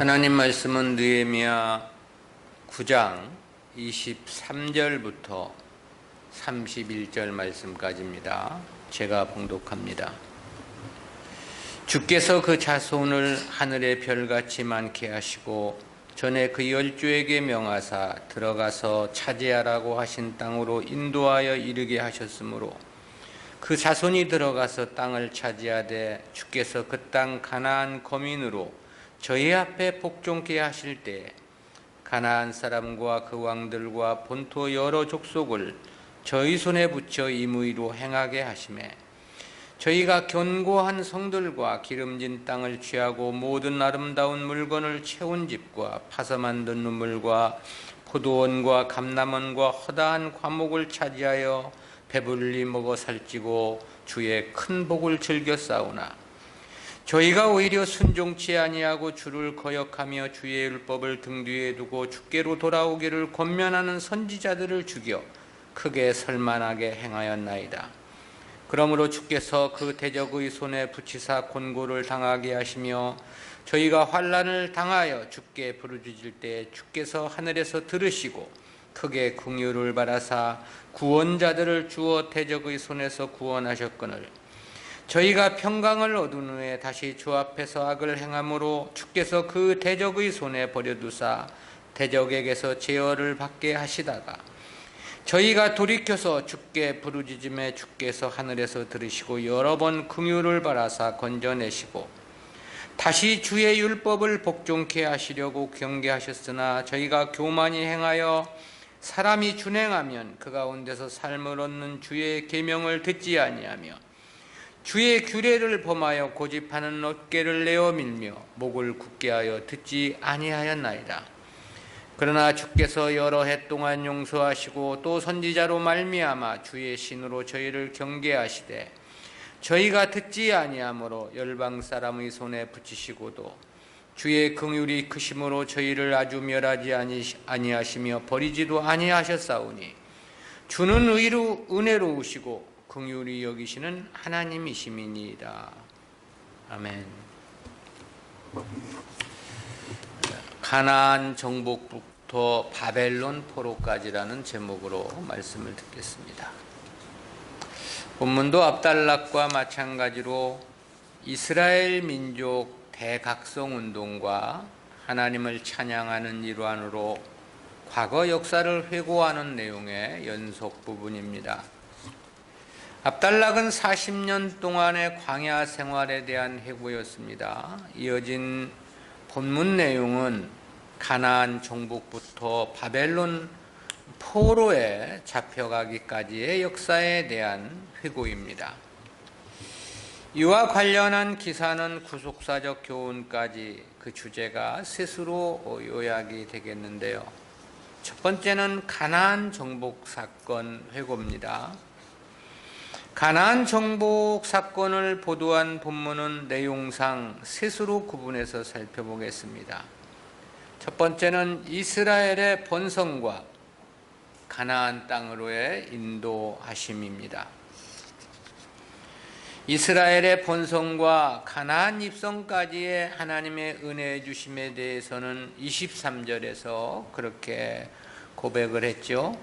하나님 말씀은 느헤미야 9장 23절부터 31절 말씀까지입니다. 제가 봉독합니다. 주께서 그 자손을 하늘의 별같이 많게 하시고 전에 그 열조에게 명하사 들어가서 차지하라고 하신 땅으로 인도하여 이르게 하셨으므로 그 자손이 들어가서 땅을 차지하되 주께서 그 땅 가나안 거민으로 저희 앞에 복종케 하실 때 가나안 사람과 그 왕들과 본토 여러 족속을 저희 손에 붙여 임의로 행하게 하시매 저희가 견고한 성들과 기름진 땅을 취하고 모든 아름다운 물건을 채운 집과 파서 만든 우물과 포도원과 감람원과 허다한 과목을 차지하여 배불리 먹어 살찌고 주의 큰 복을 즐겨 싸우나 저희가 오히려 순종치 아니하고 주를 거역하며 주의 율법을 등 뒤에 두고 주께로 돌아오기를 권면하는 선지자들을 죽여 크게 설만하게 행하였나이다. 그러므로 주께서 그 대적의 손에 붙이사 곤고를 당하게 하시며 저희가 환난을 당하여 주께 부르짖을 때 주께서 하늘에서 들으시고 크게 긍휼을 바라사 구원자들을 주어 대적의 손에서 구원하셨거늘 저희가 평강을 얻은 후에 다시 주 앞에서 악을 행함으로 주께서 그 대적의 손에 버려두사 대적에게서 제어를 받게 하시다가 저희가 돌이켜서 주께 부르짖음에 주께서 하늘에서 들으시고 여러 번 긍휼을 바라사 건져내시고 다시 주의 율법을 복종케 하시려고 경계하셨으나 저희가 교만히 행하여 사람이 준행하면 그 가운데서 삶을 얻는 주의 계명을 듣지 아니하며 주의 규례를 범하여 고집하는 어깨를 내어 밀며 목을 굳게 하여 듣지 아니하였나이다. 그러나 주께서 여러 해 동안 용서하시고 또 선지자로 말미암아 주의 신으로 저희를 경계하시되 저희가 듣지 아니하므로 열방 사람의 손에 붙이시고도 주의 긍휼이 크심으로 저희를 아주 멸하지 아니하시며 버리지도 아니하셨사오니 주는 은혜로우시고 긍휼히 여기시는 하나님이심이니이다. 아멘. 가나안 정복부터 바벨론 포로까지라는 제목으로 말씀을 듣겠습니다. 본문도 압달락과 마찬가지로 이스라엘 민족 대각성운동과 하나님을 찬양하는 일환으로 과거 역사를 회고하는 내용의 연속 부분입니다. 압달락은 40년 동안의 광야 생활에 대한 회고였습니다. 이어진 본문 내용은 가나안 정복부터 바벨론 포로에 잡혀가기까지의 역사에 대한 회고입니다. 이와 관련한 기사는 구속사적 교훈까지 그 주제가 셋으로 요약이 되겠는데요. 첫 번째는 가나안 정복 사건 회고입니다. 가나안 정복 사건을 보도한 본문은 내용상 셋으로 구분해서 살펴보겠습니다. 첫 번째는 이스라엘의 번성과 가나안 땅으로의 인도하심입니다. 이스라엘의 번성과 가나안 입성까지의 하나님의 은혜 주심에 대해서는 23절에서 그렇게 고백을 했죠.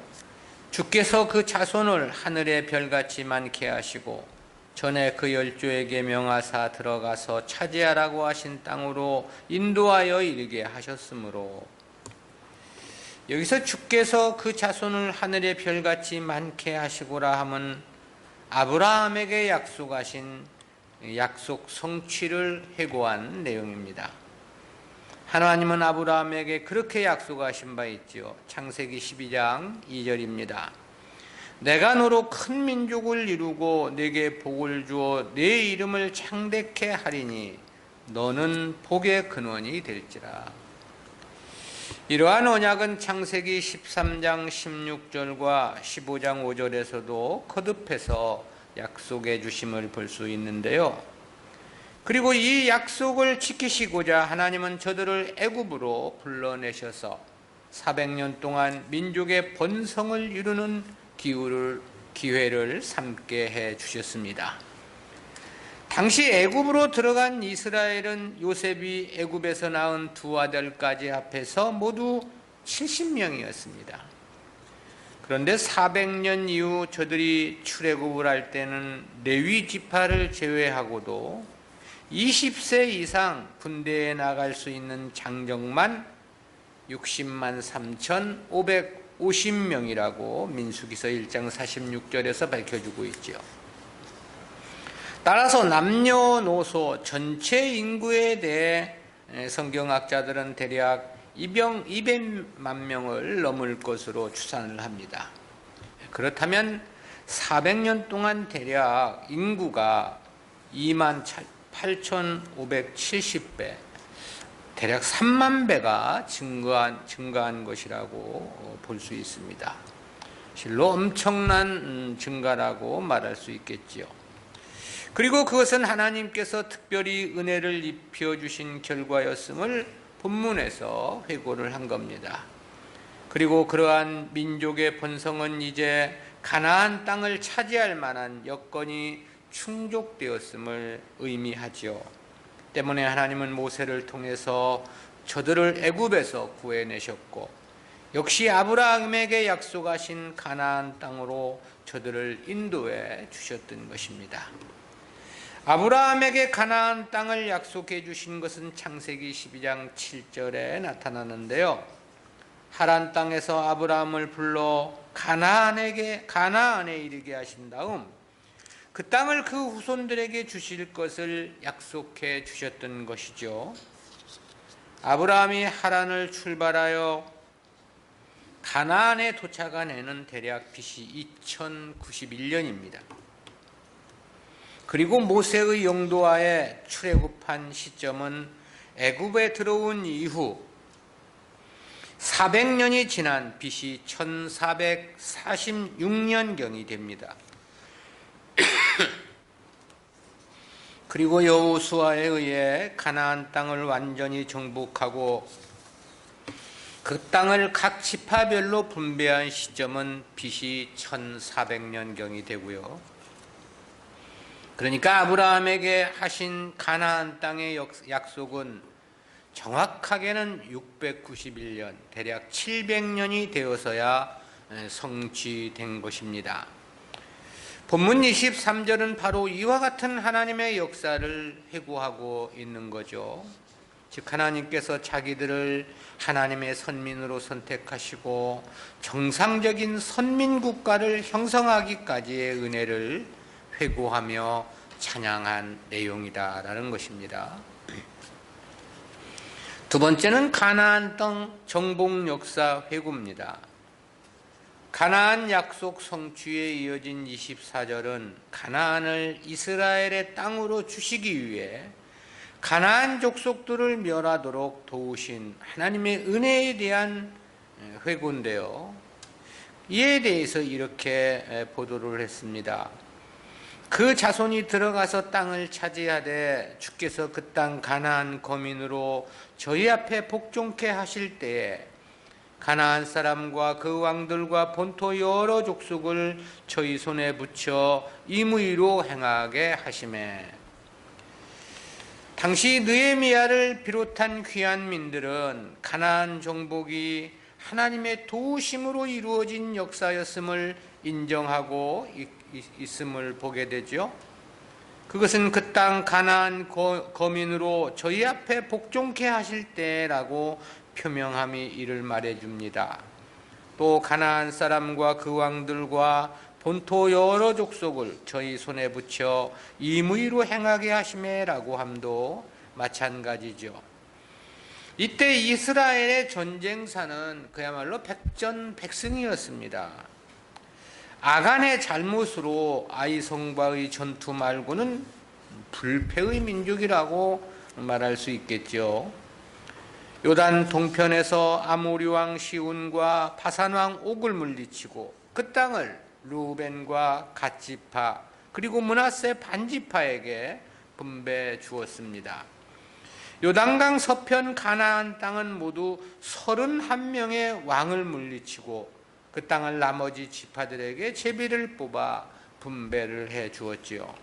주께서 그 자손을 하늘의 별같이 많게 하시고 전에 그 열조에게 명하사 들어가서 차지하라고 하신 땅으로 인도하여 이르게 하셨으므로 여기서 주께서 그 자손을 하늘의 별같이 많게 하시고라 함은 아브라함에게 약속하신 약속 성취를 회고한 내용입니다. 하나님은 아브라함에게 그렇게 약속하신 바 있지요. 창세기 12장 2절입니다. 내가 너로 큰 민족을 이루고 네게 복을 주어 네 이름을 창대케 하리니 너는 복의 근원이 될지라. 이러한 언약은 창세기 13장 16절과 15장 5절에서도 거듭해서 약속해 주심을 볼 수 있는데요. 그리고 이 약속을 지키시고자 하나님은 저들을 애굽으로 불러내셔서 400년 동안 민족의 번성을 이루는 기회를 삼게 해 주셨습니다. 당시 애굽으로 들어간 이스라엘은 요셉이 애굽에서 낳은 두 아들까지 합해서 모두 70명이었습니다. 그런데 400년 이후 저들이 출애굽을 할 때는 레위 지파를 제외하고도 20세 이상 군대에 나갈 수 있는 장정만 60만 3,550명이라고 민수기서 1장 46절에서 밝혀주고 있죠. 따라서 남녀노소 전체 인구에 대해 성경학자들은 대략 200만 명을 넘을 것으로 추산을 합니다. 그렇다면 400년 동안 대략 인구가 28,570배, 대략 3만 배가 증가한 것이라고 볼 수 있습니다. 실로 엄청난 증가라고 말할 수 있겠지요. 그리고 그것은 하나님께서 특별히 은혜를 입혀주신 결과였음을 본문에서 회고를 한 겁니다. 그리고 그러한 민족의 번성은 이제 가나안 땅을 차지할 만한 여건이 충족되었음을 의미하지요. 때문에 하나님은 모세를 통해서 저들을 애굽에서 구해내셨고, 역시 아브라함에게 약속하신 가나안 땅으로 저들을 인도해 주셨던 것입니다. 아브라함에게 가나안 땅을 약속해 주신 것은 창세기 12장 7절에 나타나는데요. 하란 땅에서 아브라함을 불러 가나안에 이르게 하신 다음 그 땅을 그 후손들에게 주실 것을 약속해 주셨던 것이죠. 아브라함이 하란을 출발하여 가나안에 도착한 해는 대략 BC 2091년입니다. 그리고 모세의 용도하에 출애굽한 시점은 애굽에 들어온 이후 400년이 지난 BC 1446년경이 됩니다. 그리고 여호수아에 의해 가나안 땅을 완전히 정복하고 그 땅을 각 지파별로 분배한 시점은 BC 1400년경이 되고요. 그러니까 아브라함에게 하신 가나안 땅의 약속은 정확하게는 691년, 대략 700년이 되어서야 성취된 것입니다. 본문 23절은 바로 이와 같은 하나님의 역사를 회고하고 있는 거죠. 즉 하나님께서 자기들을 하나님의 선민으로 선택하시고 정상적인 선민 국가를 형성하기까지의 은혜를 회고하며 찬양한 내용이다라는 것입니다. 두 번째는 가나안 땅 정복 역사 회고입니다. 가나안 약속 성취에 이어진 24절은 가나안을 이스라엘의 땅으로 주시기 위해 가나안 족속들을 멸하도록 도우신 하나님의 은혜에 대한 회고인데요. 이에 대해서 이렇게 보도를 했습니다. 그 자손이 들어가서 땅을 차지하되 주께서 그 땅 가나안 거민으로 저희 앞에 복종케 하실 때에 가나안 사람과 그 왕들과 본토 여러 족속을 저희 손에 붙여 임의로 행하게 하시매. 당시 느헤미야를 비롯한 귀한 민들은 가나안 정복이 하나님의 도우심으로 이루어진 역사였음을 인정하고 있음을 보게 되죠. 그것은 그 땅 가나안 거민으로 저희 앞에 복종케 하실 때라고 표명함이 이를 말해줍니다. 또 가나안 사람과 그 왕들과 본토 여러 족속을 저희 손에 붙여 임의로 행하게 하시매라고 함도 마찬가지죠. 이때 이스라엘의 전쟁사는 그야말로 백전백승이었습니다. 아간의 잘못으로 아이성과의 전투 말고는 불패의 민족이라고 말할 수 있겠죠. 요단 동편에서 아모리 왕 시온과 바산 왕 옥을 물리치고 그 땅을 루벤과 갓지파 그리고 므낫세 반지파에게 분배해 주었습니다. 요단강 서편 가나안 땅은 모두 31명의 왕을 물리치고 그 땅을 나머지 지파들에게 제비를 뽑아 분배를 해 주었지요.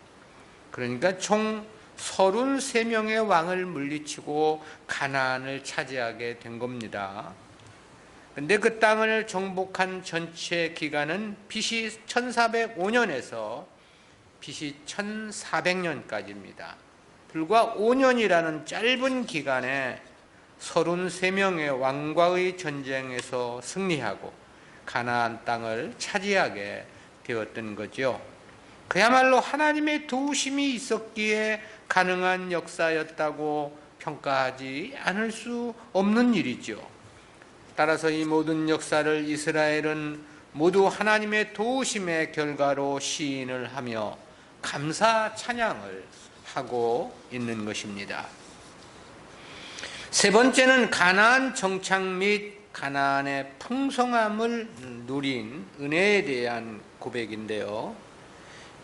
그러니까 총 33명의 왕을 물리치고 가나안을 차지하게 된 겁니다. 근데 그 땅을 정복한 전체 기간은 BC 1405년에서 BC 1400년까지입니다. 불과 5년이라는 짧은 기간에 33명의 왕과의 전쟁에서 승리하고 가나안 땅을 차지하게 되었던 거죠. 그야말로 하나님의 도우심이 있었기에 가능한 역사였다고 평가하지 않을 수 없는 일이죠. 따라서 이 모든 역사를 이스라엘은 모두 하나님의 도우심의 결과로 시인을 하며 감사 찬양을 하고 있는 것입니다. 세 번째는 가나안 정착 및 가나안의 풍성함을 누린 은혜에 대한 고백인데요.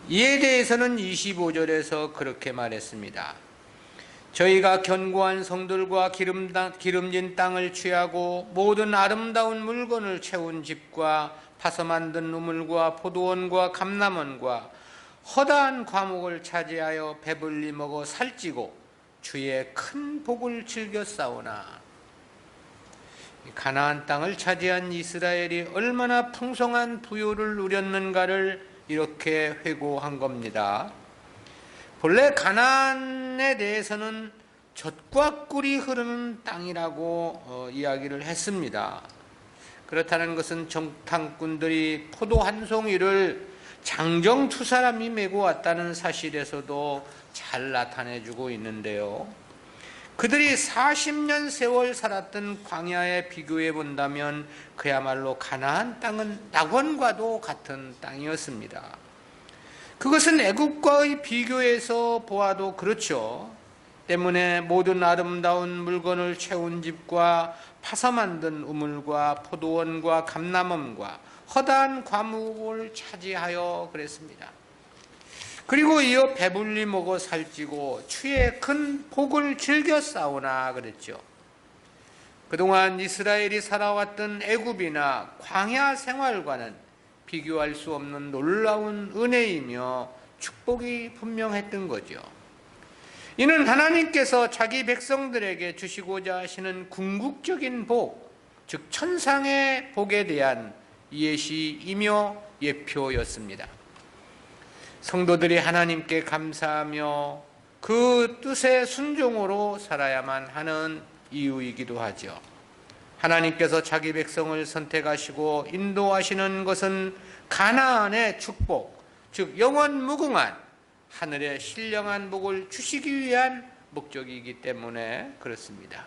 이에 대해서는 25절에서 그렇게 말했습니다. 저희가 견고한 성들과 기름진 땅을 취하고 모든 아름다운 물건을 채운 집과 파서 만든 우물과 포도원과 감람원과 허다한 과목을 차지하여 배불리 먹어 살찌고 주의 큰 복을 즐겨 싸우나. 가나안 땅을 차지한 이스라엘이 얼마나 풍성한 부요를 누렸는가를 이렇게 회고한 겁니다. 본래 가나안에 대해서는 젖과 꿀이 흐르는 땅이라고 이야기를 했습니다. 그렇다는 것은 정탐꾼들이 포도 한 송이를 장정 두 사람이 메고 왔다는 사실에서도 잘 나타내주고 있는데요. 그들이 40년 세월 살았던 광야에 비교해 본다면 그야말로 가나안 땅은 낙원과도 같은 땅이었습니다. 그것은 애국과의 비교해서 보아도 그렇죠. 때문에 모든 아름다운 물건을 채운 집과 파서 만든 우물과 포도원과 감람원과 허다한 과목을 차지하여 그랬습니다. 그리고 이어 배불리 먹어 살찌고 추의 큰 복을 즐겨 싸우나 그랬죠. 그동안 이스라엘이 살아왔던 애굽이나 광야 생활과는 비교할 수 없는 놀라운 은혜이며 축복이 분명했던 거죠. 이는 하나님께서 자기 백성들에게 주시고자 하시는 궁극적인 복, 즉 천상의 복에 대한 예시이며 예표였습니다. 성도들이 하나님께 감사하며 그 뜻에 순종으로 살아야만 하는 이유이기도 하죠. 하나님께서 자기 백성을 선택하시고 인도하시는 것은 가나안의 축복, 즉 영원 무궁한 하늘의 신령한 복을 주시기 위한 목적이기 때문에 그렇습니다.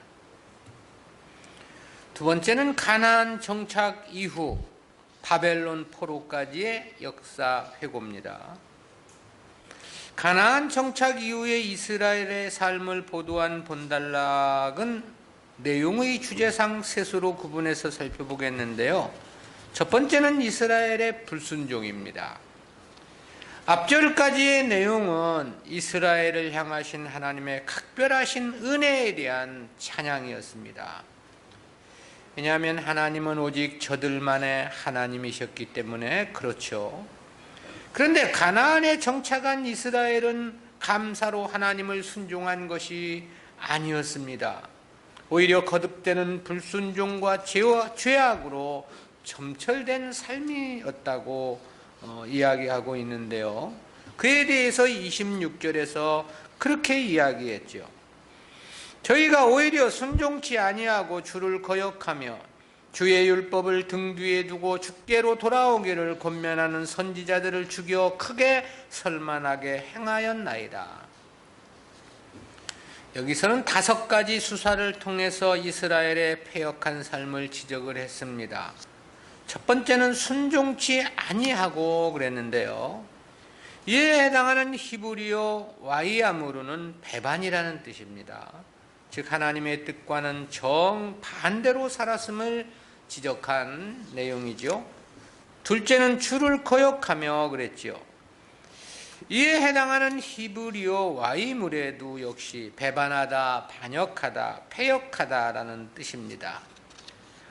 두 번째는 가나안 정착 이후 바벨론 포로까지의 역사 회고입니다. 가나안 정착 이후에 이스라엘의 삶을 보도한 본달락은 내용의 주제상 셋으로 구분해서 살펴보겠는데요. 첫 번째는 이스라엘의 불순종입니다. 앞절까지의 내용은 이스라엘을 향하신 하나님의 각별하신 은혜에 대한 찬양이었습니다. 왜냐하면 하나님은 오직 저들만의 하나님이셨기 때문에 그렇죠. 그런데 가나안에 정착한 이스라엘은 감사로 하나님을 순종한 것이 아니었습니다. 오히려 거듭되는 불순종과 죄악으로 점철된 삶이었다고 이야기하고 있는데요. 그에 대해서 26절에서 그렇게 이야기했죠. 저희가 오히려 순종치 아니하고 주를 거역하며 주의 율법을 등 뒤에 두고 주께로 돌아오기를 권면하는 선지자들을 죽여 크게 설만하게 행하였나이다. 여기서는 5가지 수사를 통해서 이스라엘의 패역한 삶을 지적을 했습니다. 첫 번째는 순종치 아니하고 그랬는데요. 이에 해당하는 히브리어 와이아무르는 배반이라는 뜻입니다. 즉 하나님의 뜻과는 정반대로 살았음을 지적한 내용이죠. 둘째는 주를 거역하며 그랬죠. 이에 해당하는 히브리어 와이무레도 역시 배반하다, 반역하다, 패역하다라는 뜻입니다.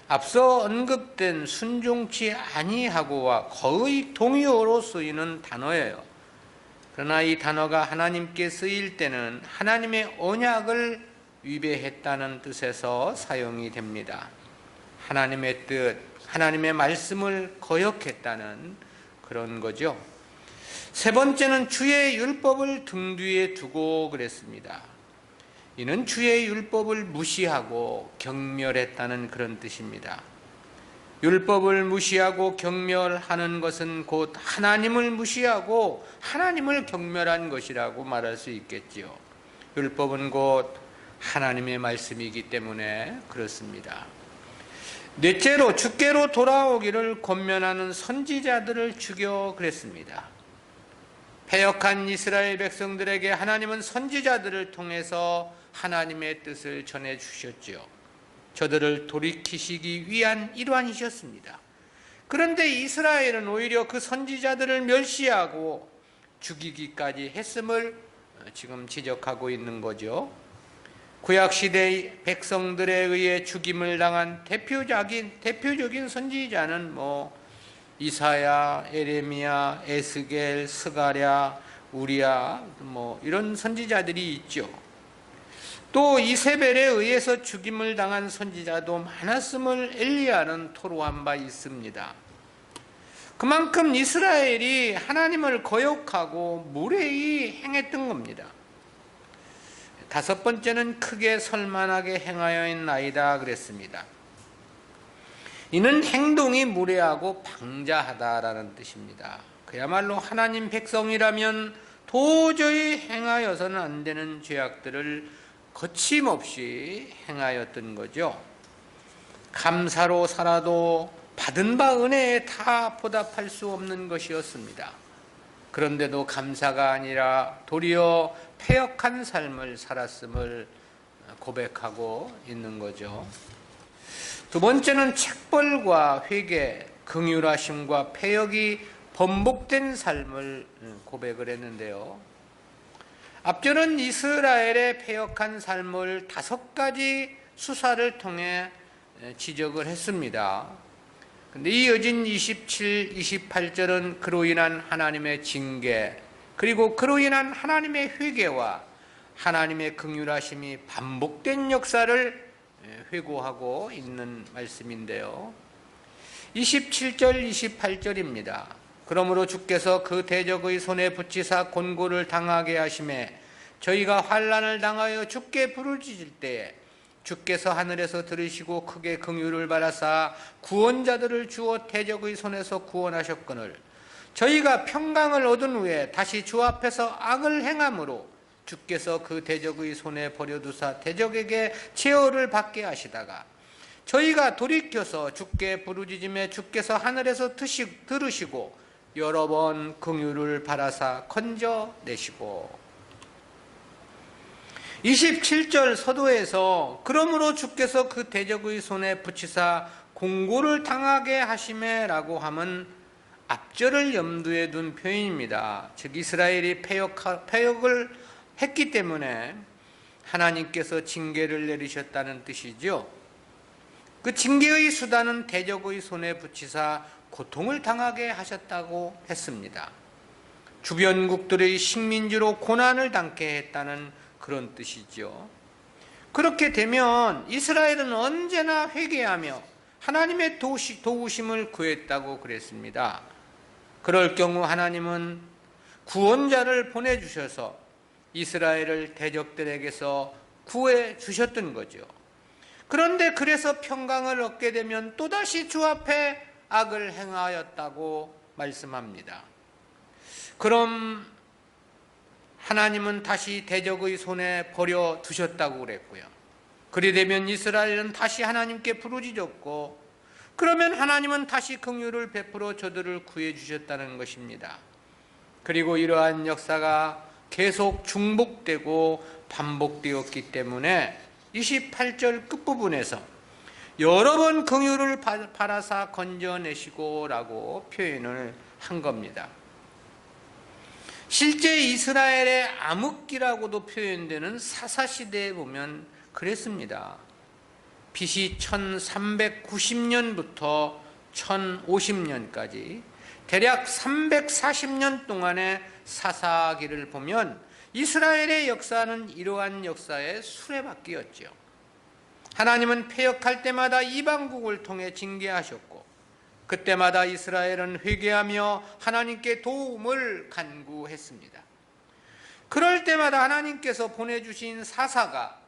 앞서 언급된 순종치 아니하고와 거의 동의어로 쓰이는 단어예요. 그러나 이 단어가 하나님께 쓰일 때는 하나님의 언약을 위배했다는 뜻에서 사용이 됩니다. 하나님의 뜻, 하나님의 말씀을 거역했다는 그런 거죠. 세 번째는 주의 율법을 등 뒤에 두고 그랬습니다. 이는 주의 율법을 무시하고 경멸했다는 그런 뜻입니다. 율법을 무시하고 경멸하는 것은 곧 하나님을 무시하고 하나님을 경멸한 것이라고 말할 수 있겠지요. 율법은 곧 하나님의 말씀이기 때문에 그렇습니다. 넷째로 주께로 돌아오기를 권면하는 선지자들을 죽여 그랬습니다. 패역한 이스라엘 백성들에게 하나님은 선지자들을 통해서 하나님의 뜻을 전해주셨지요. 저들을 돌이키시기 위한 일환이셨습니다. 그런데 이스라엘은 오히려 그 선지자들을 멸시하고 죽이기까지 했음을 지금 지적하고 있는 거죠. 구약시대의 백성들에 의해 죽임을 당한 대표적인 선지자는 이사야, 에레미야, 에스겔, 스가랴, 우리야 이런 선지자들이 있죠. 또 이세벨에 의해서 죽임을 당한 선지자도 많았음을 엘리야는 토로한 바 있습니다. 그만큼 이스라엘이 하나님을 거역하고 무례히 행했던 겁니다. 다섯 번째는 크게 설만하게 행하여있나이다 그랬습니다. 이는 행동이 무례하고 방자하다라는 뜻입니다. 그야말로 하나님 백성이라면 도저히 행하여서는 안 되는 죄악들을 거침없이 행하였던 거죠. 감사로 살아도 받은 바 은혜에 다 보답할 수 없는 것이었습니다. 그런데도 감사가 아니라 도리어 패역한 삶을 살았음을 고백하고 있는 거죠. 두 번째는 책벌과 회개, 긍휼하심과 패역이 번복된 삶을 고백을 했는데요. 앞전은 이스라엘의 패역한 삶을 5가지 수사를 통해 지적을 했습니다. 그런데 이어진 27, 28절은 그로 인한 하나님의 징계, 그리고 그로 인한 하나님의 회개와 하나님의 긍휼하심이 반복된 역사를 회고하고 있는 말씀인데요. 27절, 28절입니다. 그러므로 주께서 그 대적의 손에 붙이사 곤고를 당하게 하심에 저희가 환난을 당하여 주께 부르짖을 때에 주께서 하늘에서 들으시고 크게 긍휼을 바라사 구원자들을 주어 대적의 손에서 구원하셨거늘 저희가 평강을 얻은 후에 다시 주 앞에서 악을 행함으로 주께서 그 대적의 손에 버려두사 대적에게 제어를 받게 하시다가 저희가 돌이켜서 주께 부르짖음에 주께서 하늘에서 들으시고 여러 번 긍휼을 바라사 건져내시고 27절 서도에서 그러므로 주께서 그 대적의 손에 붙이사 공고를 당하게 하시매라고 하면 앞절을 염두에 둔 표현입니다. 즉 이스라엘이 패역을 했기 때문에 하나님께서 징계를 내리셨다는 뜻이죠. 그 징계의 수단은 대적의 손에 붙이사 고통을 당하게 하셨다고 했습니다. 주변국들의 식민지로 고난을 당케 했다는 그런 뜻이죠. 그렇게 되면 이스라엘은 언제나 회개하며 하나님의 도우심을 구했다고 그랬습니다. 그럴 경우 하나님은 구원자를 보내주셔서 이스라엘을 대적들에게서 구해 주셨던 거죠. 그런데 그래서 평강을 얻게 되면 또다시 주 앞에 악을 행하였다고 말씀합니다. 그럼 하나님은 다시 대적의 손에 버려 두셨다고 그랬고요. 그리 되면 이스라엘은 다시 하나님께 부르짖었고 그러면 하나님은 다시 긍휼을 베풀어 저들을 구해 주셨다는 것입니다. 그리고 이러한 역사가 계속 중복되고 반복되었기 때문에 28절 끝부분에서 여러 번 긍휼을 바라사 건져내시고 라고 표현을 한 겁니다. 실제 이스라엘의 암흑기라고도 표현되는 사사시대에 보면 그랬습니다. BC 1390년부터 1050년까지 대략 340년 동안의 사사기를 보면 이스라엘의 역사는 이러한 역사의 수레바퀴였죠. 하나님은 패역할 때마다 이방국을 통해 징계하셨고, 그때마다 이스라엘은 회개하며 하나님께 도움을 간구했습니다. 그럴 때마다 하나님께서 보내주신 사사가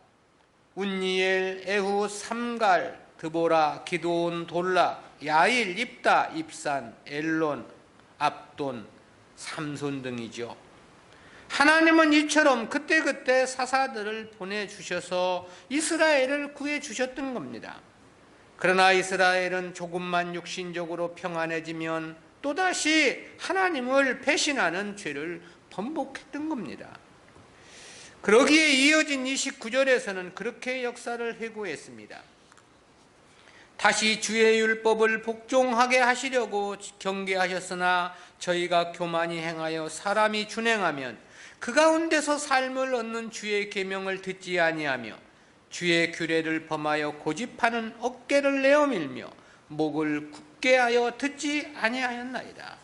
운니엘, 에후, 삼갈, 드보라, 기드온, 돌라, 야일, 입다, 입산, 엘론, 압돈, 삼손 등이죠. 하나님은 이처럼 그때그때 사사들을 보내주셔서 이스라엘을 구해주셨던 겁니다. 그러나 이스라엘은 조금만 육신적으로 평안해지면 또다시 하나님을 배신하는 죄를 번복했던 겁니다. 그러기에 이어진 29절에서는 그렇게 역사를 회고했습니다. 다시 주의 율법을 복종하게 하시려고 경계하셨으나 저희가 교만히 행하여 사람이 준행하면 그 가운데서 삶을 얻는 주의 계명을 듣지 아니하며 주의 규례를 범하여 고집하는 어깨를 내어밀며 목을 굳게 하여 듣지 아니하였나이다.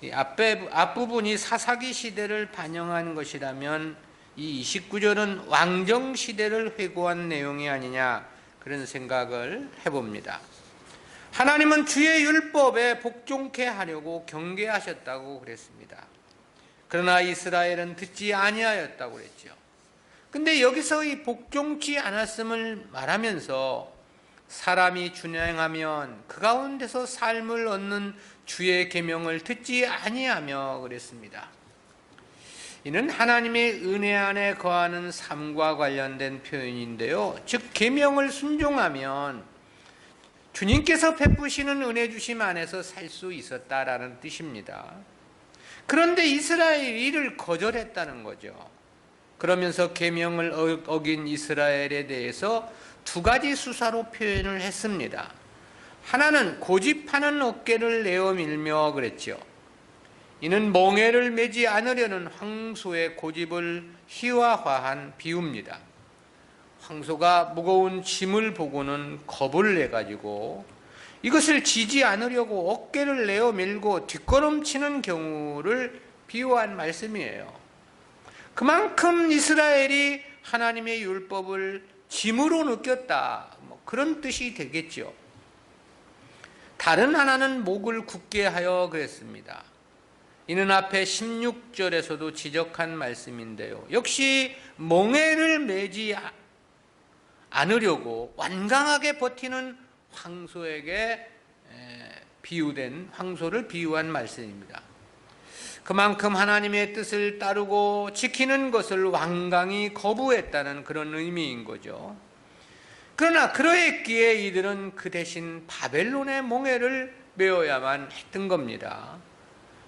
이 앞부분이 사사기 시대를 반영한 것이라면 이 29절은 왕정 시대를 회고한 내용이 아니냐, 그런 생각을 해봅니다. 하나님은 주의 율법에 복종케 하려고 경계하셨다고 그랬습니다. 그러나 이스라엘은 듣지 아니하였다고 그랬죠. 근데 여기서 이 복종치 않았음을 말하면서 사람이 준행하면 그 가운데서 삶을 얻는 주의 계명을 듣지 아니하며 그랬습니다. 이는 하나님의 은혜 안에 거하는 삶과 관련된 표현인데요. 즉 계명을 순종하면 주님께서 베푸시는 은혜 주심 안에서 살 수 있었다라는 뜻입니다. 그런데 이스라엘이 이를 거절했다는 거죠. 그러면서 계명을 어긴 이스라엘에 대해서 두 가지 수사로 표현을 했습니다. 하나는 고집하는 어깨를 내어밀며 그랬죠. 이는 멍에를 매지 않으려는 황소의 고집을 희화화한 비유입니다. 황소가 무거운 짐을 보고는 겁을 내가지고 이것을 지지 않으려고 어깨를 내어밀고 뒷걸음치는 경우를 비유한 말씀이에요. 그만큼 이스라엘이 하나님의 율법을 짐으로 느꼈다, 그런 뜻이 되겠죠. 다른 하나는 목을 굳게 하여 그랬습니다. 이는 앞에 16절에서도 지적한 말씀인데요. 역시 멍에를 매지 않으려고 완강하게 버티는 황소에게 비유된, 황소를 비유한 말씀입니다. 그만큼 하나님의 뜻을 따르고 지키는 것을 완강히 거부했다는 그런 의미인 거죠. 그러나 그러했기에 이들은 그 대신 바벨론의 멍에를 메어야만 했던 겁니다.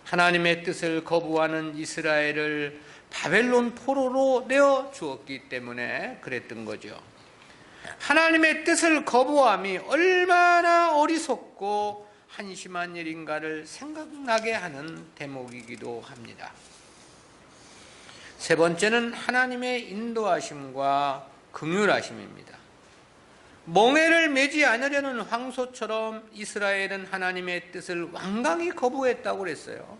하나님의 뜻을 거부하는 이스라엘을 바벨론 포로로 내어 주었기 때문에 그랬던 거죠. 하나님의 뜻을 거부함이 얼마나 어리석고 한심한 일인가를 생각나게 하는 대목이기도 합니다. 세 번째는 하나님의 인도하심과 긍휼하심입니다. 멍에를 매지 않으려는 황소처럼 이스라엘은 하나님의 뜻을 완강히 거부했다고 그랬어요.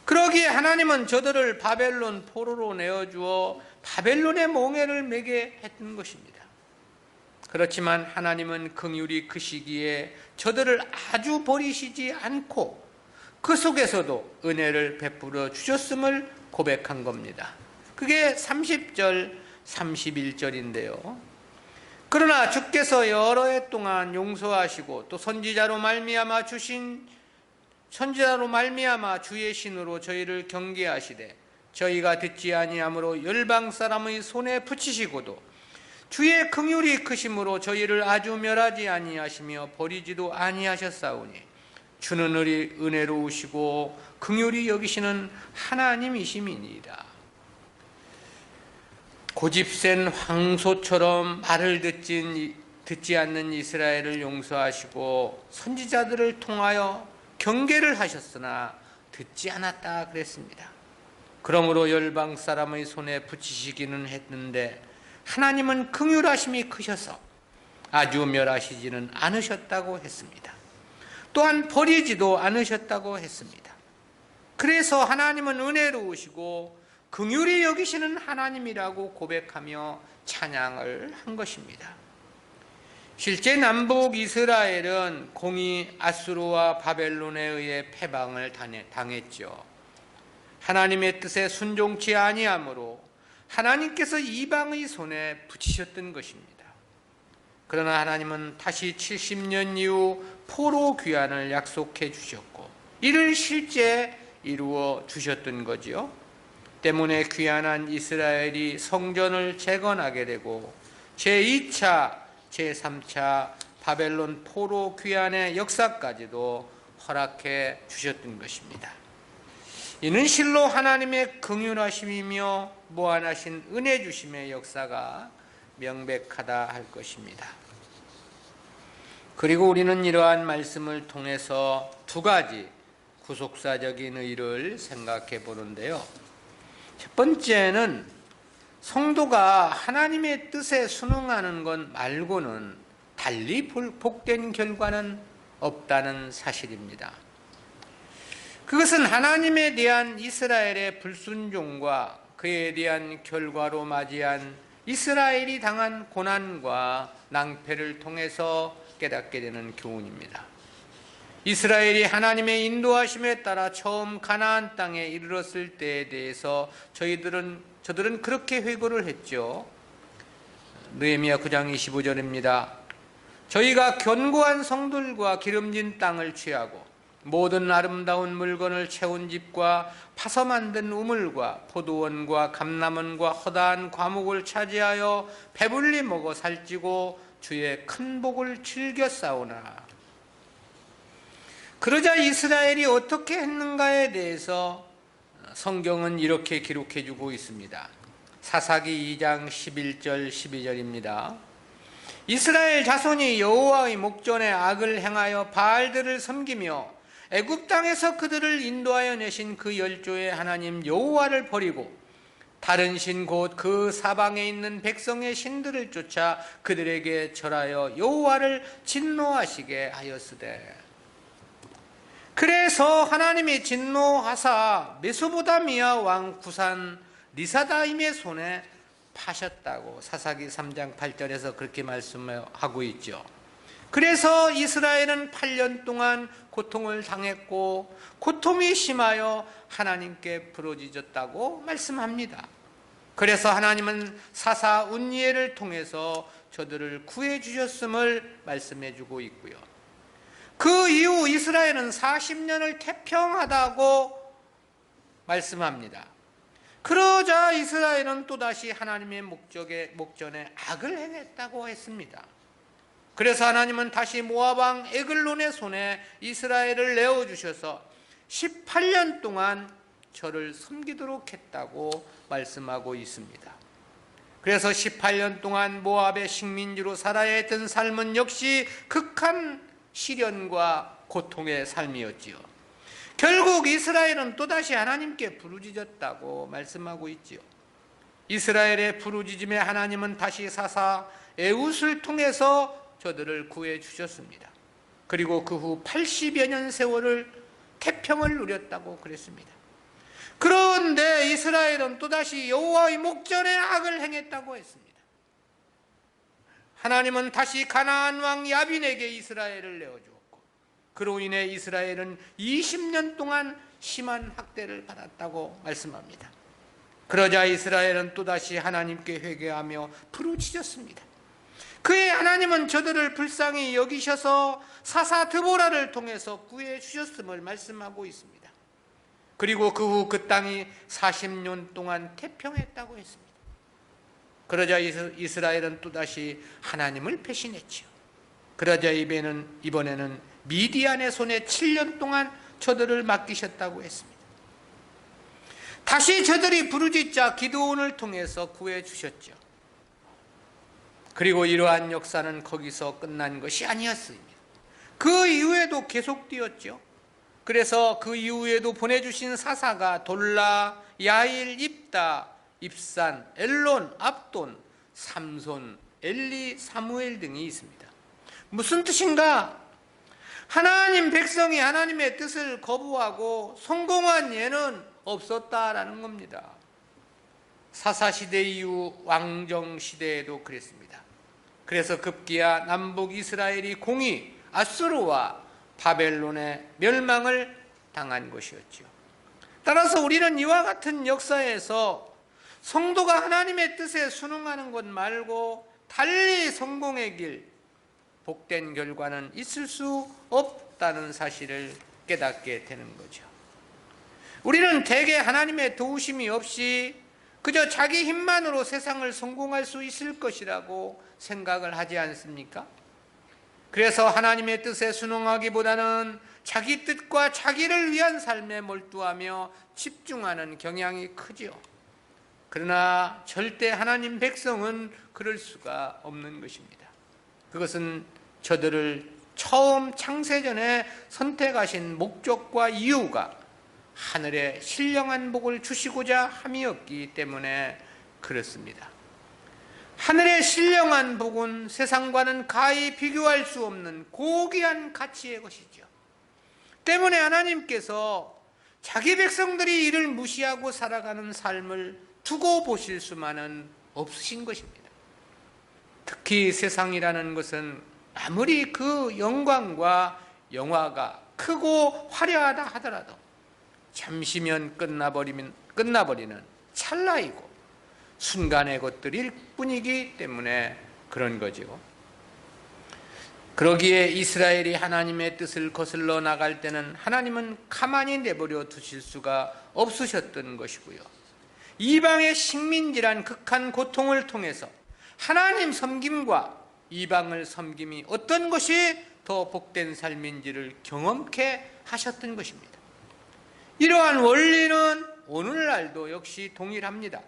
그러기에 하나님은 저들을 바벨론 포로로 내어주어 바벨론의 멍에를 매게 했던 것입니다. 그렇지만 하나님은 긍휼이 크시기에 저들을 아주 버리시지 않고 그 속에서도 은혜를 베풀어 주셨음을 고백한 겁니다. 그게 30절, 31절인데요. 그러나 주께서 여러 해 동안 용서하시고 또 선지자로 말미암아 주의 신으로 저희를 경계하시되 저희가 듣지 아니함으로 열방 사람의 손에 붙이시고도 주의 긍휼이 크심으로 저희를 아주 멸하지 아니하시며 버리지도 아니하셨사오니 주는 은혜로우시고 긍휼히 여기시는 하나님이심이니이다. 고집센 황소처럼 말을 듣지 않는 이스라엘을 용서하시고 선지자들을 통하여 경계를 하셨으나 듣지 않았다 그랬습니다. 그러므로 열방 사람의 손에 붙이시기는 했는데 하나님은 긍휼하심이 크셔서 아주 멸하시지는 않으셨다고 했습니다. 또한 버리지도 않으셨다고 했습니다. 그래서 하나님은 은혜로우시고 긍휼히 여기시는 하나님이라고 고백하며 찬양을 한 것입니다. 실제 남북 이스라엘은 공이 아수르와 바벨론에 의해 패방을 당했죠. 하나님의 뜻에 순종치 아니하므로 하나님께서 이방의 손에 붙이셨던 것입니다. 그러나 하나님은 다시 70년 이후 포로 귀환을 약속해 주셨고 이를 실제 이루어 주셨던 거지요. 때문에 귀환한 이스라엘이 성전을 재건하게 되고 제2차, 제3차 바벨론 포로 귀환의 역사까지도 허락해 주셨던 것입니다. 이는 실로 하나님의 긍휼하심이며 무한하신 은혜 주심의 역사가 명백하다 할 것입니다. 그리고 우리는 이러한 말씀을 통해서 두 가지 구속사적인 의의를 생각해 보는데요. 첫 번째는 성도가 하나님의 뜻에 순응하는 것 말고는 달리 복된 결과는 없다는 사실입니다. 그것은 하나님에 대한 이스라엘의 불순종과 그에 대한 결과로 맞이한 이스라엘이 당한 고난과 낭패를 통해서 깨닫게 되는 교훈입니다. 이스라엘이 하나님의 인도하심에 따라 처음 가나안 땅에 이르렀을 때에 대해서 저들은 그렇게 회고를 했죠. 느헤미야 9장 25절입니다. 저희가 견고한 성들과 기름진 땅을 취하고 모든 아름다운 물건을 채운 집과 파서 만든 우물과 포도원과 감람원과 허다한 과목을 차지하여 배불리 먹어 살찌고 주의 큰 복을 즐겨 싸우나. 그러자 이스라엘이 어떻게 했는가에 대해서 성경은 이렇게 기록해 주고 있습니다. 사사기 2장 11절 12절입니다. 이스라엘 자손이 여호와의 목전에 악을 행하여 바알들을 섬기며 애굽 땅에서 그들을 인도하여 내신 그 열조의 하나님 여호와를 버리고 다른 신 곧 그 사방에 있는 백성의 신들을 쫓아 그들에게 절하여 여호와를 진노하시게 하였으되. 그래서 하나님이 진노하사 메소보다미아 왕 구산 리사다임의 손에 파셨다고 사사기 3장 8절에서 그렇게 말씀하고 있죠. 그래서 이스라엘은 8년 동안 고통을 당했고 고통이 심하여 하나님께 부르짖었다고 말씀합니다. 그래서 하나님은 사사 운니엘을 통해서 저들을 구해 주셨음을 말씀해 주고 있고요. 그 이후 이스라엘은 40년을 태평하다고 말씀합니다. 그러자 이스라엘은 또다시 하나님의 목전에 악을 행했다고 했습니다. 그래서 하나님은 다시 모압 왕 에글론의 손에 이스라엘을 내어주셔서 18년 동안 저를 섬기도록 했다고 말씀하고 있습니다. 그래서 18년 동안 모압의 식민지로 살아야 했던 삶은 역시 극한 시련과 고통의 삶이었지요. 결국 이스라엘은 또다시 하나님께 부르짖었다고 말씀하고 있지요. 이스라엘의 부르짖음에 하나님은 다시 사사 에훗을 통해서 저들을 구해 주셨습니다. 그리고 그 후 80여 년 세월을 태평을 누렸다고 그랬습니다. 그런데 이스라엘은 또다시 여호와의 목전에 악을 행했다고 했습니다. 하나님은 다시 가나안 왕 야빈에게 이스라엘을 내어주었고 그로 인해 이스라엘은 20년 동안 심한 학대를 받았다고 말씀합니다. 그러자 이스라엘은 또다시 하나님께 회개하며 부르짖었습니다. 그의 하나님은 저들을 불쌍히 여기셔서 사사 드보라를 통해서 구해 주셨음을 말씀하고 있습니다. 그리고 그 후 그 땅이 40년 동안 태평했다고 했습니다. 그러자 이스라엘은 또다시 하나님을 배신했지요. 그러자 이번에는 미디안의 손에 7년 동안 저들을 맡기셨다고 했습니다. 다시 저들이 부르짖자 기드온을 통해서 구해 주셨죠. 그리고 이러한 역사는 거기서 끝난 것이 아니었습니다. 그 이후에도 계속되었죠. 그래서 그 이후에도 보내주신 사사가 돌라, 야일, 입다, 입산, 엘론, 압돈, 삼손, 엘리, 사무엘 등이 있습니다. 무슨 뜻인가? 하나님 백성이 하나님의 뜻을 거부하고 성공한 예는 없었다라는 겁니다. 사사시대 이후 왕정시대에도 그랬습니다. 그래서 급기야 남북 이스라엘이 공이 아수르와 바벨론의 멸망을 당한 것이었죠. 따라서 우리는 이와 같은 역사에서 성도가 하나님의 뜻에 순응하는 것 말고 달리 성공의 길, 복된 결과는 있을 수 없다는 사실을 깨닫게 되는 거죠. 우리는 대개 하나님의 도우심이 없이 그저 자기 힘만으로 세상을 성공할 수 있을 것이라고 생각을 하지 않습니까? 그래서 하나님의 뜻에 순응하기보다는 자기 뜻과 자기를 위한 삶에 몰두하며 집중하는 경향이 크지요. 그러나 절대 하나님 백성은 그럴 수가 없는 것입니다. 그것은 저들을 처음 창세전에 선택하신 목적과 이유가 하늘의 신령한 복을 주시고자 함이었기 때문에 그렇습니다. 하늘의 신령한 복은 세상과는 가히 비교할 수 없는 고귀한 가치의 것이죠. 때문에 하나님께서 자기 백성들이 이를 무시하고 살아가는 삶을 두고 보실 수만은 없으신 것입니다. 특히 세상이라는 것은 아무리 그 영광과 영화가 크고 화려하다 하더라도 잠시면 끝나버리는 찰나이고 순간의 것들일 뿐이기 때문에 그런 거죠. 그러기에 이스라엘이 하나님의 뜻을 거슬러 나갈 때는 하나님은 가만히 내버려 두실 수가 없으셨던 것이고요. 이방의 식민지란 극한 고통을 통해서 하나님 섬김과 이방을 섬김이 어떤 것이 더 복된 삶인지를 경험케 하셨던 것입니다. 이러한 원리는 오늘날도 역시 동일합니다.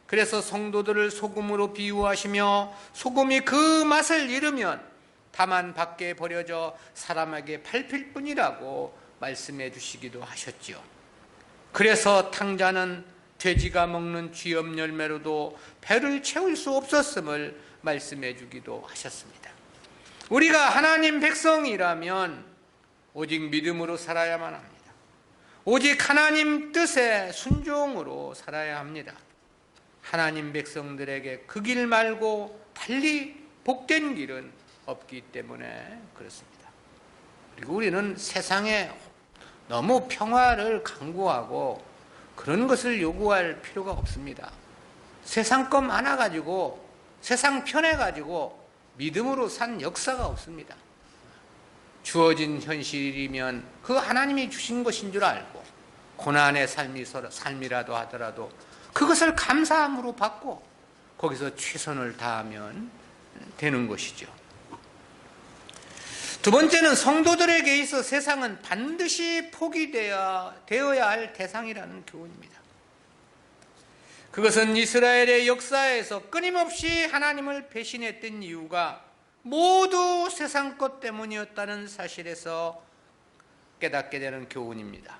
그래서 성도들을 소금으로 비유하시며 소금이 그 맛을 잃으면 다만 밖에 버려져 사람에게 밟힐 뿐이라고 말씀해 주시기도 하셨지요. 그래서 탕자는 돼지가 먹는 쥐염 열매로도 배를 채울 수 없었음을 말씀해 주기도 하셨습니다. 우리가 하나님 백성이라면 오직 믿음으로 살아야만 합니다. 오직 하나님 뜻에 순종으로 살아야 합니다. 하나님 백성들에게 그 길 말고 달리 복된 길은 없기 때문에 그렇습니다. 그리고 우리는 세상에 너무 평화를 강구하고 그런 것을 요구할 필요가 없습니다. 세상 것 많아가지고 세상 편해가지고 믿음으로 산 역사가 없습니다. 주어진 현실이면 그 하나님이 주신 것인 줄 알고 고난의 삶이라도 하더라도 그것을 감사함으로 받고 거기서 최선을 다하면 되는 것이죠. 두 번째는 성도들에게 있어 세상은 반드시 포기되어야 할 대상이라는 교훈입니다. 그것은 이스라엘의 역사에서 끊임없이 하나님을 배신했던 이유가 모두 세상 것 때문이었다는 사실에서 깨닫게 되는 교훈입니다.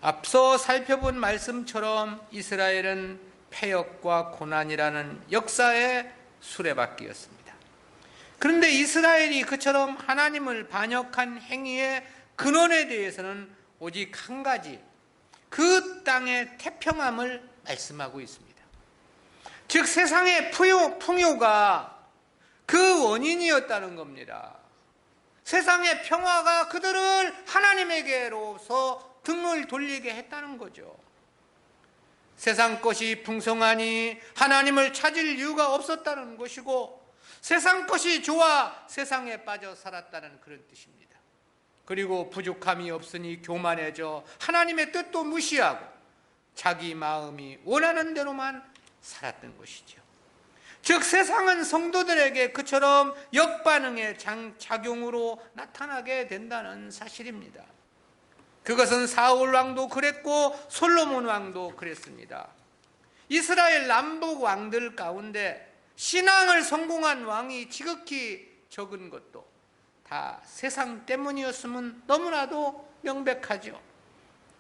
앞서 살펴본 말씀처럼 이스라엘은 패역과 고난이라는 역사의 수레바퀴였습니다. 그런데 이스라엘이 그처럼 하나님을 반역한 행위의 근원에 대해서는 오직 한 가지, 그 땅의 태평함을 말씀하고 있습니다. 즉 세상의 풍요가 그 원인이었다는 겁니다. 세상의 평화가 그들을 하나님에게로서 등을 돌리게 했다는 거죠. 세상 것이 풍성하니 하나님을 찾을 이유가 없었다는 것이고 세상 것이 좋아 세상에 빠져 살았다는 그런 뜻입니다. 그리고 부족함이 없으니 교만해져 하나님의 뜻도 무시하고 자기 마음이 원하는 대로만 살았던 것이죠. 즉 세상은 성도들에게 그처럼 역반응의 작용으로 나타나게 된다는 사실입니다. 그것은 사울 왕도 그랬고 솔로몬 왕도 그랬습니다. 이스라엘 남북 왕들 가운데 신앙을 성공한 왕이 지극히 적은 것도 다 세상 때문이었으면 너무나도 명백하죠.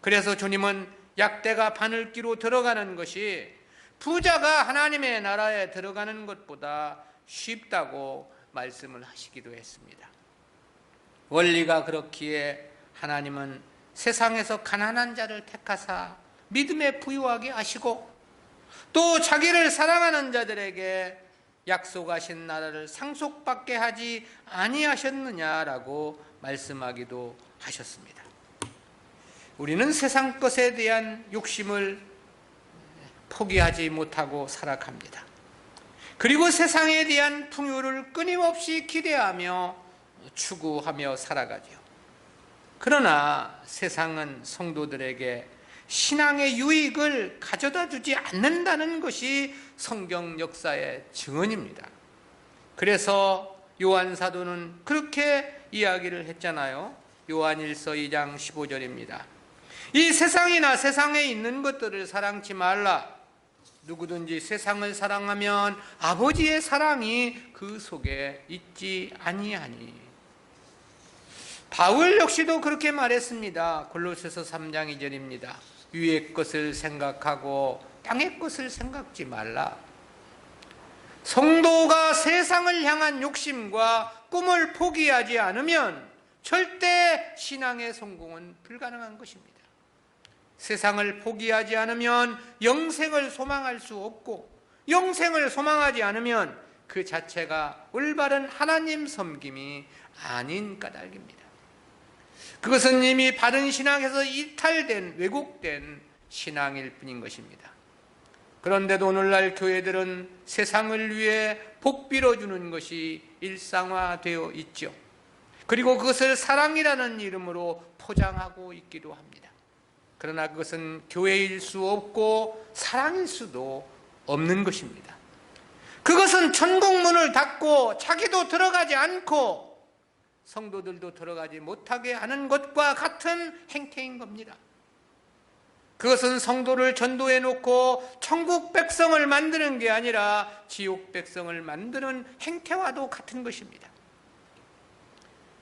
그래서 주님은 약대가 바늘기로 들어가는 것이 부자가 하나님의 나라에 들어가는 것보다 쉽다고 말씀을 하시기도 했습니다. 원리가 그렇기에 하나님은 세상에서 가난한 자를 택하사 믿음에 부유하게 하시고 또 자기를 사랑하는 자들에게 약속하신 나라를 상속받게 하지 아니하셨느냐라고 말씀하기도 하셨습니다. 우리는 세상 것에 대한 욕심을 포기하지 못하고 살아갑니다. 그리고 세상에 대한 풍요를 끊임없이 기대하며 추구하며 살아가죠. 그러나 세상은 성도들에게 신앙의 유익을 가져다 주지 않는다는 것이 성경 역사의 증언입니다. 그래서 요한 사도는 그렇게 이야기를 했잖아요. 요한일서 2장 15절입니다. 이 세상이나 세상에 있는 것들을 사랑치 말라. 누구든지 세상을 사랑하면 아버지의 사랑이 그 속에 있지 아니하니. 바울 역시도 그렇게 말했습니다. 골로새서 3장 2절입니다. 위의 것을 생각하고 땅의 것을 생각지 말라. 성도가 세상을 향한 욕심과 꿈을 포기하지 않으면 절대 신앙의 성공은 불가능한 것입니다. 세상을 포기하지 않으면 영생을 소망할 수 없고, 영생을 소망하지 않으면 그 자체가 올바른 하나님 섬김이 아닌 까닭입니다. 그것은 이미 바른 신앙에서 이탈된, 왜곡된 신앙일 뿐인 것입니다. 그런데도 오늘날 교회들은 세상을 위해 복 빌어주는 것이 일상화되어 있죠. 그리고 그것을 사랑이라는 이름으로 포장하고 있기도 합니다. 그러나 그것은 교회일 수 없고 사랑일 수도 없는 것입니다. 그것은 천국문을 닫고 자기도 들어가지 않고 성도들도 들어가지 못하게 하는 것과 같은 행태인 겁니다. 그것은 성도를 전도해 놓고 천국 백성을 만드는 게 아니라 지옥 백성을 만드는 행태와도 같은 것입니다.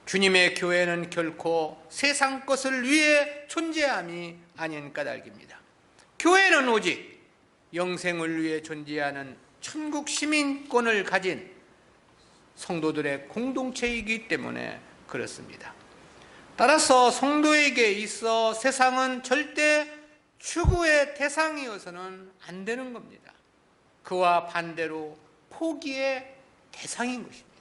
주님의 교회는 결코 세상 것을 위해 존재함이 아닌 까닭입니다. 교회는 오직 영생을 위해 존재하는 천국 시민권을 가진 성도들의 공동체이기 때문에 그렇습니다. 따라서 성도에게 있어 세상은 절대 추구의 대상이어서는 안 되는 겁니다. 그와 반대로 포기의 대상인 것입니다.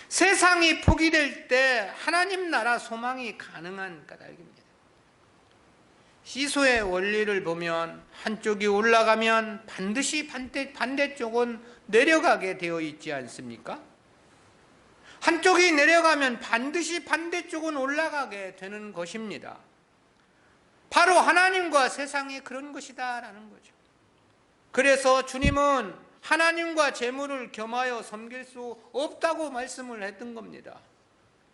세상이 포기될 때 하나님 나라 소망이 가능한 까닭입니다. 시소의 원리를 보면 한쪽이 올라가면 반드시 반대쪽은 내려가게 되어 있지 않습니까? 한쪽이 내려가면 반드시 반대쪽은 올라가게 되는 것입니다. 바로 하나님과 세상이 그런 것이다라는 거죠. 그래서 주님은 하나님과 재물을 겸하여 섬길 수 없다고 말씀을 했던 겁니다.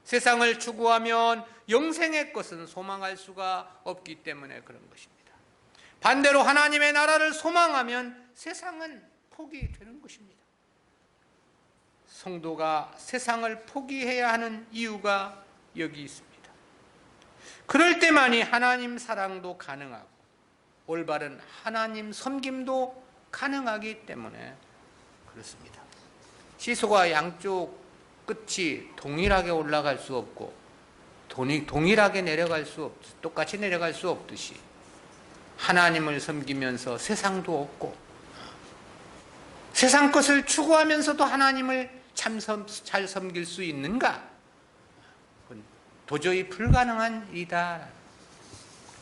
세상을 추구하면 영생의 것은 소망할 수가 없기 때문에 그런 것입니다. 반대로 하나님의 나라를 소망하면 세상은 포기되는 것입니다. 성도가 세상을 포기해야 하는 이유가 여기 있습니다. 그럴 때만이 하나님 사랑도 가능하고 올바른 하나님 섬김도 가능하기 때문에 그렇습니다. 시소가 양쪽 끝이 동일하게 올라갈 수 없고 동일하게 내려갈 수 똑같이 내려갈 수 없듯이 하나님을 섬기면서 세상도 없고 세상 것을 추구하면서도 하나님을 잘 섬길 수 있는가? 도저히 불가능한 일이다.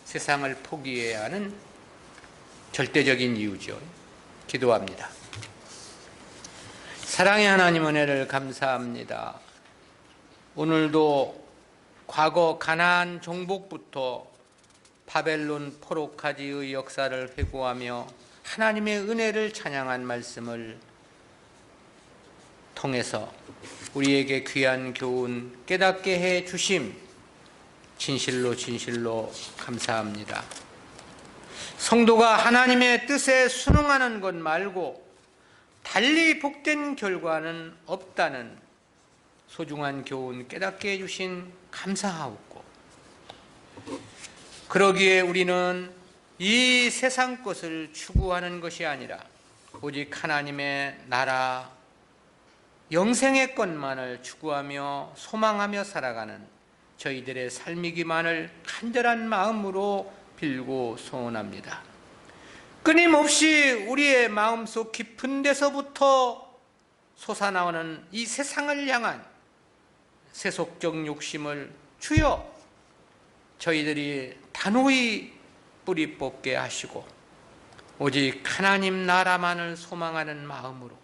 세상을 포기해야 하는 절대적인 이유죠. 기도합니다. 사랑의 하나님 은혜를 감사합니다. 오늘도 과거 가나안 정복부터 바벨론 포로까지의 역사를 회고하며 하나님의 은혜를 찬양한 말씀을 통해서 우리에게 귀한 교훈 깨닫게 해 주심 진실로 감사합니다. 성도가 하나님의 뜻에 순응하는 것 말고 달리 복된 결과는 없다는 소중한 교훈 깨닫게 해주신 감사하옵고, 그러기에 우리는 이 세상 것을 추구하는 것이 아니라 오직 하나님의 나라, 영생의 것만을 추구하며 소망하며 살아가는 저희들의 삶이기만을 간절한 마음으로 빌고 소원합니다. 끊임없이 우리의 마음속 깊은 데서부터 솟아나오는 이 세상을 향한 세속적 욕심을 주여 저희들이 단호히 뿌리 뽑게 하시고 오직 하나님 나라만을 소망하는 마음으로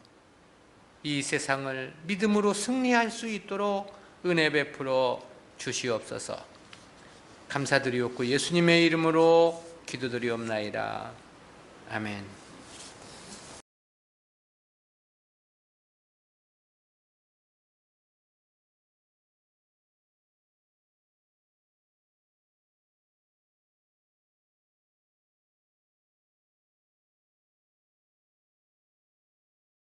이 세상을 믿음으로 승리할 수 있도록 은혜 베풀어 주시옵소서. 감사드리옵고 예수님의 이름으로 기도드리옵나이다. 아멘.